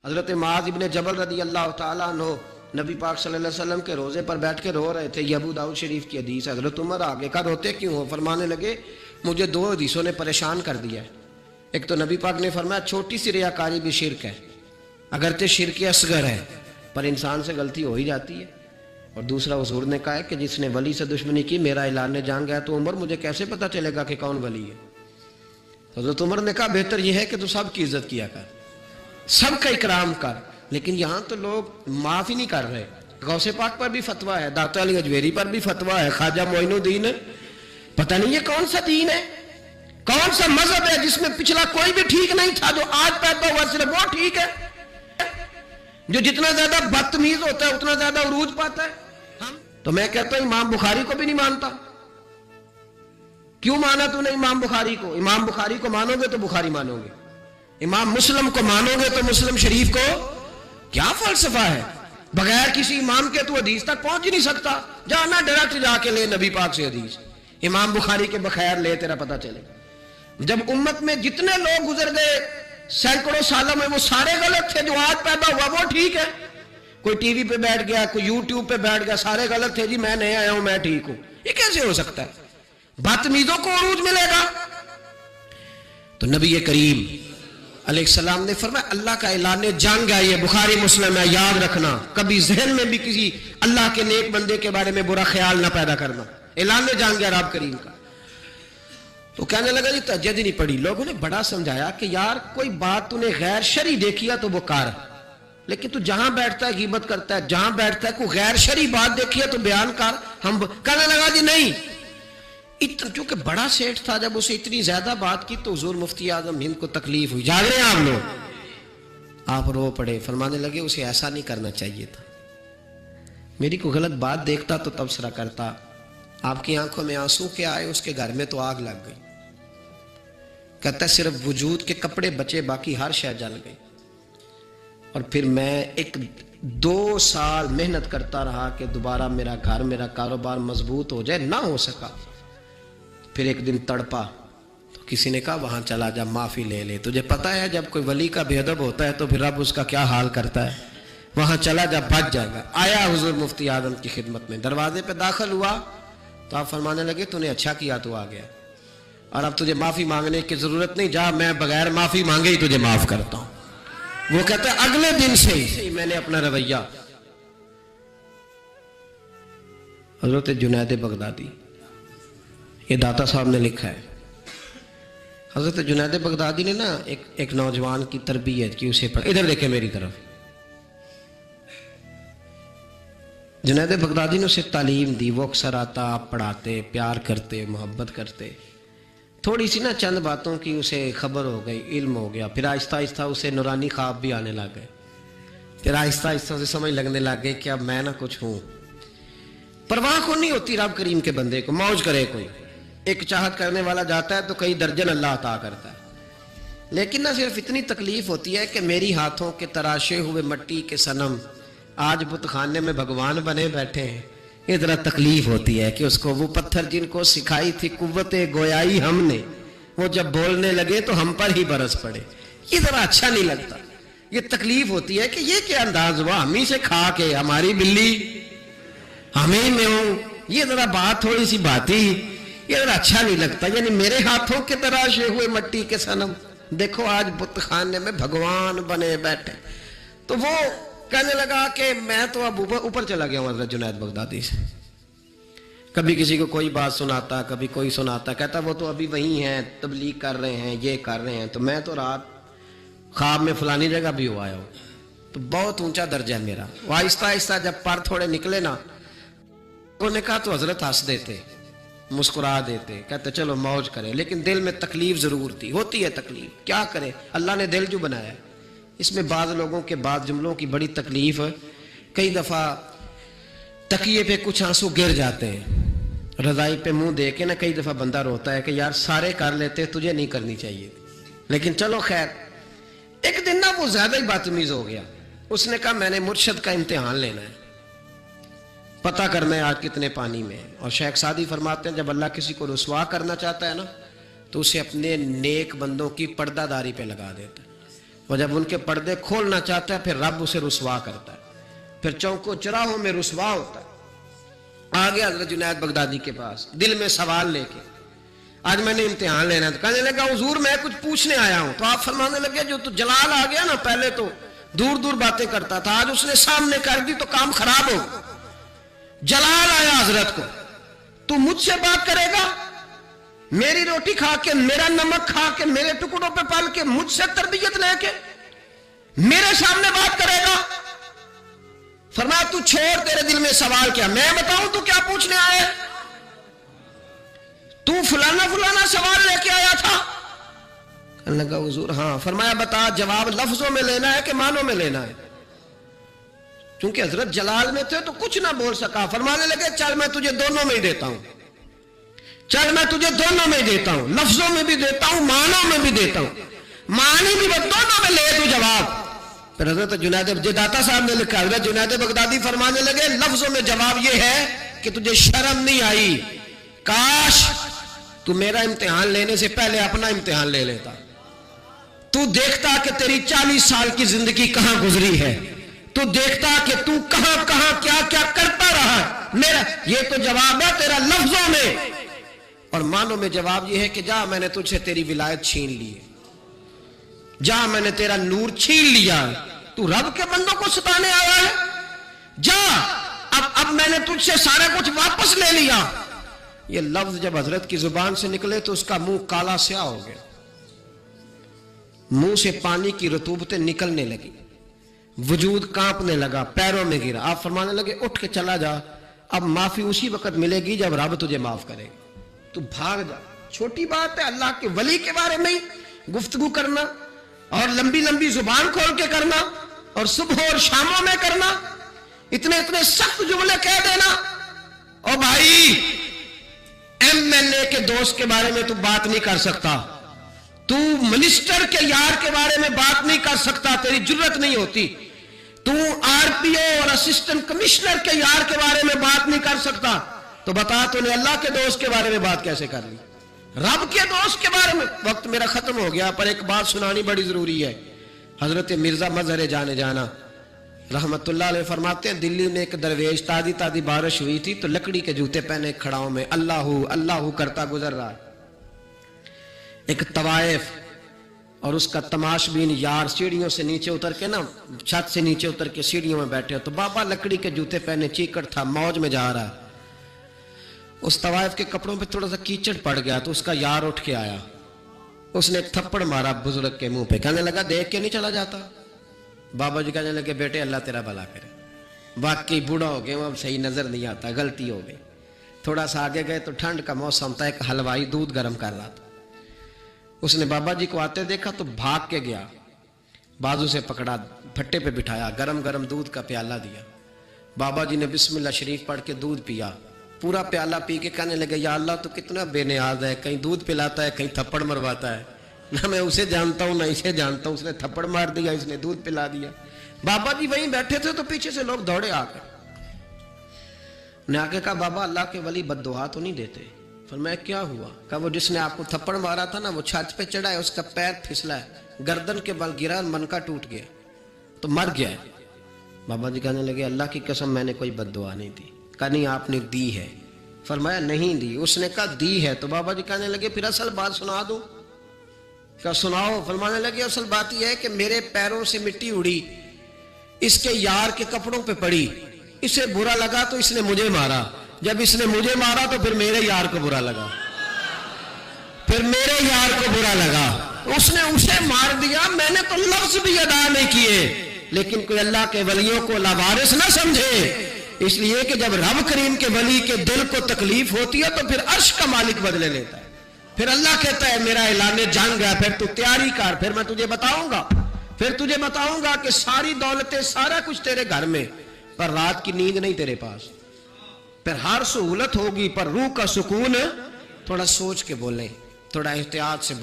حضرت معاذ ابن جبل رضی اللہ تعالیٰ عنہ نبی پاک صلی اللہ علیہ وسلم کے روزے پر بیٹھ کے رو رہے تھے. یہ ابو داؤد شریف کی حدیث ہے. حضرت عمر آگے کہا روتے کیوں ہو؟ فرمانے لگے مجھے دو حدیثوں نے پریشان کر دیا ہے. ایک تو نبی پاک نے فرمایا چھوٹی سی ریاکاری بھی شرک ہے، اگرچہ شرک اصغر ہے پر انسان سے غلطی ہو ہی جاتی ہے. اور دوسرا حضور نے کہا ہے کہ جس نے ولی سے دشمنی کی میرا اعلان جان گیا. تو عمر مجھے کیسے پتہ چلے گا کہ کون ولی ہے؟ حضرت عمر نے کہا بہتر یہ ہے کہ تو سب کی عزت کیا کر، سب کا اکرام کر. لیکن یہاں تو لوگ معاف ہی نہیں کر رہے. غوث پاک پر بھی فتویٰ ہے، داتا علی اجویری پر بھی فتویٰ ہے، خواجہ معین الدین. پتہ نہیں یہ کون سا دین ہے، کون سا مذہب ہے جس میں پچھلا کوئی بھی ٹھیک نہیں تھا، جو آج پیدا ہوا صرف وہ ٹھیک ہے. جو جتنا زیادہ بدتمیز ہوتا ہے اتنا زیادہ عروج پاتا ہے. تو میں کہتا ہوں امام بخاری کو بھی نہیں مانتا. کیوں مانا تو نے امام بخاری کو؟ امام بخاری کو مانو گے تو بخاری مانو گے، امام مسلم کو مانو گے تو مسلم شریف کو. کیا فلسفہ ہے؟ بغیر کسی امام کے تو حدیث تک پہنچ ہی نہیں سکتا. جانا ڈائریکٹ جا کے لے نبی پاک سے حدیث، امام بخاری کے بخیر لے تیرا پتہ چلے. جب امت میں جتنے لوگ گزر گئے سینکڑوں سالوں میں وہ سارے غلط تھے، جو آج پیدا ہوا وہ ٹھیک ہے. کوئی ٹی وی پہ بیٹھ گیا، کوئی یوٹیوب پہ بیٹھ گیا، سارے غلط تھے جی میں نیا آیا ہوں میں ٹھیک ہوں. یہ کیسے ہو سکتا ہے؟ بدتمیزوں کو عروج ملے گا. تو نبی کریم علیہ السلام نے فرمایا اللہ کا اعلان جنگ ہے، یہ بخاری مسلم ہے، یاد رکھنا. کبھی ذہن میں بھی کسی اللہ کے نیک بندے کے بارے میں برا خیال نہ پیدا کرنا. اعلان جنگ ہے رب کریم کا. تو کہنے لگا جی تہجد ہی نہیں پڑھی. لوگوں نے بڑا سمجھایا کہ یار کوئی بات تو نے غیر شرعی دیکھی ہے تو وہ کر، لیکن تو جہاں بیٹھتا ہے غیبت کرتا ہے، جہاں بیٹھتا ہے کوئی غیر شرعی بات دیکھی ہے تو بیان کر. ہم کہنے لگا جی نہیں. چونکہ بڑا سیٹھ تھا، جب اسے اتنی زیادہ بات کی تو حضور مفتی اعظم ہند کو تکلیف ہوئی. جاگ رہے ہیں آپ لوگ؟ آپ رو پڑے، فرمانے لگے اسے ایسا نہیں کرنا چاہیے تھا. میری کوئی غلط بات دیکھتا تو تبصرہ کرتا. آپ کی آنکھوں میں آنسو کے آئے، اس کے گھر میں تو آگ لگ گئی. کہتا ہے صرف وجود کے کپڑے بچے، باقی ہر شے جل گئی. اور پھر میں 2 سال محنت کرتا رہا کہ دوبارہ میرا گھر میرا کاروبار مضبوط ہو جائے، نہ ہو سکا. پھر ایک دن تڑپا تو کسی نے کہا وہاں چلا جا معافی لے لے. تجھے پتا ہے جب کوئی ولی کا بے ادب ہوتا ہے تو پھر رب اس کا کیا حال کرتا ہے. وہاں چلا جا، بچ جائے گا. آیا حضور مفتی اعظم کی خدمت میں، دروازے پہ داخل ہوا تو آپ فرمانے لگے تو نے اچھا کیا تو آ گیا، اور اب تجھے معافی مانگنے کی ضرورت نہیں، جا میں بغیر معافی مانگے ہی تجھے معاف کرتا ہوں. وہ کہتا ہے اگلے دن سے ہی میں نے اپنا رویہ. حضرت جنید بغدادی، یہ داتا صاحب نے لکھا ہے. حضرت جنید بغدادی نے نا ایک نوجوان کی تربیت کی، اسے ادھر دیکھیں میری طرف. جنید بغدادی نے اسے تعلیم دی. وہ اکثر آتا، آپ پڑھاتے، پیار کرتے، محبت کرتے. تھوڑی سی نا چند باتوں کی اسے خبر ہو گئی، علم ہو گیا. پھر آہستہ آہستہ اسے نورانی خواب بھی آنے لگ گئے. پھر آہستہ آہستہ اسے سمجھ لگنے لگ گئی کہ اب میں نہ کچھ ہوں. پرواہ کو نہیں ہوتی رب کریم کے بندے کو، موج کرے کوئی. ایک چاہت کرنے والا جاتا ہے تو کئی درجن اللہ عطا کرتا ہے. لیکن نہ صرف اتنی تکلیف ہوتی ہے کہ میری ہاتھوں کے تراشے ہوئے مٹی کے صنم آج بت خانے میں بھگوان بنے بیٹھے ہیں. یہ ذرا تکلیف ہوتی ہے کہ اس کو وہ پتھر جن کو سکھائی تھی قوت گویائی ہم نے، وہ جب بولنے لگے تو ہم پر ہی برس پڑے. یہ ذرا اچھا نہیں لگتا. یہ تکلیف ہوتی ہے کہ یہ کیا انداز ہوا، ہم ہی سے کھا کے ہماری بلی ہمیں میں ہوں. یہ ذرا بات تھوڑی سی بات ہی، یہ ذرا اچھا نہیں لگتا. یعنی میرے ہاتھوں کے تراشے ہوئے مٹی کے صنم دیکھو آج بت خانے میں بھگوان بنے بیٹھے. تو وہ کہنے لگا کہ میں تو اب اوپر چلا گیا ہوں حضرت جنید بغدادی سے. کبھی کسی کو کوئی بات سناتا، کبھی کوئی سناتا، کہتا وہ تو ابھی وہیں ہیں، تبلیغ کر رہے ہیں، یہ کر رہے ہیں. تو میں تو رات خواب میں فلانی جگہ بھی ہوا ہوں. تو بہت اونچا درجہ ہے میرا. وہ آہستہ آہستہ جب پر تھوڑے نکلے نا، انہوں نے کہا تو حضرت ہنس دیتے، مسکرا دیتے، کہتے چلو موج کرے. لیکن دل میں تکلیف ضرور تھی. ہوتی ہے تکلیف، کیا کرے، اللہ نے دل جو بنایا ہے. اس میں بعض لوگوں کے بعض جملوں کی بڑی تکلیف ہے. کئی دفعہ تکیے پہ کچھ آنسو گر جاتے ہیں، رضائی پہ منہ دے کے نا کئی دفعہ بندہ روتا ہے کہ یار سارے کر لیتے، تجھے نہیں کرنی چاہیے. لیکن چلو خیر. ایک دن نا وہ زیادہ ہی بدتمیز ہو گیا. اس نے کہا میں نے مرشد کا امتحان لینا ہے، پتہ کرنا ہے آج کتنے پانی میں. اور شیخ سعدی فرماتے ہیں جب اللہ کسی کو رسوا کرنا چاہتا ہے نا تو اسے اپنے نیک بندوں کی پردہ داری پہ لگا دیتا ہے. اور جب ان کے پردے کھولنا چاہتا ہے پھر رب اسے رسوا کرتا ہے، پھر چوکوں چراہوں میں رسوا ہوتا ہے۔ آگے حضرت جنید بغدادی کے پاس دل میں سوال لے کے، آج میں نے امتحان لینا تھا، کہنے لگا حضور میں کچھ پوچھنے آیا ہوں۔ تو آپ فرمانے لگے جو تو جلال آ گیا نا، پہلے تو دور دور باتیں کرتا تھا، آج اس نے سامنے کر دی تو کام خراب ہو۔ جلال آیا حضرت کو، تو مجھ سے بات کرے گا؟ میری روٹی کھا کے، میرا نمک کھا کے، میرے ٹکڑوں پہ پل کے، مجھ سے تربیت لے کے میرے سامنے بات کرے گا؟ فرمایا تو چھوڑ، تیرے دل میں سوال کیا، میں بتاؤں تو کیا پوچھنے آئے؟ تو فلانا فلانا سوال لے کے آیا تھا؟ کہنے لگا حضور ہاں۔ فرمایا بتا، جواب لفظوں میں لینا ہے کہ معنوں میں لینا ہے؟ چونکہ حضرت جلال میں تھے تو کچھ نہ بول سکا۔ فرمانے لگے چل میں تجھے دونوں میں ہی دیتا ہوں، چل میں تجھے دونوں میں ہی دیتا ہوں، لفظوں میں بھی دیتا ہوں، معنوں میں بھی دیتا ہوں، معنی بھی دونوں میں لے تو جواب۔ پھر حضرت جنید داتا صاحب نے لکھا، حضرت جنید بغدادی فرمانے لگے لفظوں میں جواب یہ ہے کہ تجھے شرم نہیں آئی، کاش تو میرا امتحان لینے سے پہلے اپنا امتحان لے لیتا، تو دیکھتا کہ تیری 40 سال کی زندگی کہاں گزری ہے، تو دیکھتا کہ تو کہاں کہاں کیا کیا کرتا رہا۔ میرا یہ تو جواب ہے تیرا لفظوں میں، اور معنوں میں جواب یہ ہے کہ جا میں نے تجھ سے تیری ولایت چھین لی ہے، جا میں نے تیرا نور چھین لیا، تو رب کے بندوں کو ستانے آیا ہے، جا اب میں نے تجھ سے سارا کچھ واپس لے لیا۔ یہ لفظ جب حضرت کی زبان سے نکلے تو اس کا منہ کالا سیاہ ہو گیا، منہ سے پانی کی رطوبتیں نکلنے لگی، وجود کانپنے لگا، پیروں میں گرا۔ آپ فرمانے لگے اٹھ کے چلا جا، اب معافی اسی وقت ملے گی جب رب تجھے معاف کرے گا، تو بھاگ جا۔ چھوٹی بات ہے اللہ کے ولی کے بارے میں گفتگو کرنا، اور لمبی لمبی زبان کھول کے کرنا، اور صبح اور شاموں میں کرنا، اتنے اتنے سخت جملے کہہ دینا۔ او بھائی، ایم ایل اے کے دوست کے بارے میں تو بات نہیں کر سکتا، تو منسٹر کے یار کے بارے میں بات نہیں کر سکتا، تیری جرت نہیں ہوتی، تو آر پی او اور اسسٹنٹ کمشنر کے یار کے بارے میں بات نہیں کر سکتا، تو بتا تو نے اللہ کے دوست کے بارے میں بات کیسے کر لی، رب کے دوست کے بارے میں۔ وقت میرا ختم ہو گیا، پر ایک بات سنانی بڑی ضروری ہے۔ حضرت مرزا مظہر جانا رحمت اللہ علیہ فرماتے ہیں دلی میں ایک درویش، تازی تازی بارش ہوئی تھی تو لکڑی کے جوتے پہنے کھڑاؤں میں اللہ اللہ کرتا گزر رہا ہے۔ ایک طوائف اور اس کا تماشبین یار سیڑھیوں سے نیچے اتر کے نا، چھت سے نیچے اتر کے سیڑھیوں میں بیٹھے، تو بابا لکڑی کے جوتے پہنے چیکڑ تھا، موج میں جا رہا ہے۔ اس طوائف کے کپڑوں پہ تھوڑا سا کیچڑ پڑ گیا تو اس کا یار اٹھ کے آیا، اس نے ایک تھپڑ مارا بزرگ کے منہ پہ، کہنے لگا دیکھ کے نہیں چلا جاتا؟ بابا جی کہنے لگے بیٹے اللہ تیرا بھلا کرے، واقعی بوڑھا ہو گیا، اب صحیح نظر نہیں آتا، غلطی ہو گئی۔ تھوڑا سا آگے گئے تو ٹھنڈ کا موسم تھا، ایک حلوائی دودھ گرم کر رہا تھا، اس نے بابا جی کو آتے دیکھا تو بھاگ کے گیا، بازو سے پکڑا، پھٹے پہ بٹھایا، گرم گرم دودھ کا پیالہ دیا، بابا جی نے بسم اللہ شریف پڑھ کے دودھ پیا، پورا پیالہ پی کے کہنے لگے یا اللہ تو کتنا بے نیاز ہے، کہیں دودھ پلاتا ہے کہیں تھپڑ مرواتا ہے، نہ میں اسے جانتا ہوں نہ اسے جانتا ہوں، اس نے تھپڑ مار دیا، اس نے دودھ پلا دیا۔ بابا جی وہیں بیٹھے تھے تو پیچھے سے لوگ دوڑے آ کر، نے آ کے کہا بابا اللہ کے ولی بد دعا تو نہیں دیتے۔ فرمایا کیا ہوا؟ کہا وہ جس نے آپ کو تھپڑ مارا تھا نا، وہ چھت پہ چڑھا ہے، اس کا پیر پھسلا ہے، گردن کے بل گرا، منکا ٹوٹ گیا تو مر گیا ہے۔ بابا جی کہنے لگے اللہ کی قسم میں نے کوئی بد دعا نہیں دی۔ کہا نہیں آپ نے دی ہے۔ فرمایا نہیں دی۔ اس نے کہا دی ہے، تو بابا جی کہنے لگے پھر اصل بات سنا دو۔ کہا سناؤ۔ فرمانے لگے اصل بات یہ ہے کہ میرے پیروں سے مٹی اڑی، اس کے یار کے کپڑوں پہ پڑی، اسے برا لگا تو اس نے مجھے مارا، جب اس نے مجھے مارا تو پھر میرے یار کو برا لگا، پھر میرے یار کو برا لگا، اس نے اسے مار دیا، میں نے تو لفظ بھی ادا نہیں کیے۔ لیکن کوئی اللہ کے ولیوں کو لاوارث نہ سمجھے، اس لیے کہ جب رب کریم کے ولی کے دل کو تکلیف ہوتی ہے تو پھر عرش کا مالک بدلے لیتا ہے، پھر اللہ کہتا ہے میرا اعلان جنگ ہے، پھر تو تیاری کر، پھر میں تجھے بتاؤں گا کہ ساری دولتیں سارا کچھ تیرے گھر میں، پر رات کی نیند نہیں تیرے پاس، پھر ہر سہولت ہوگی پر روح کا سکون۔ تھوڑا سوچ کے بولیں، تھوڑا احتیاط سے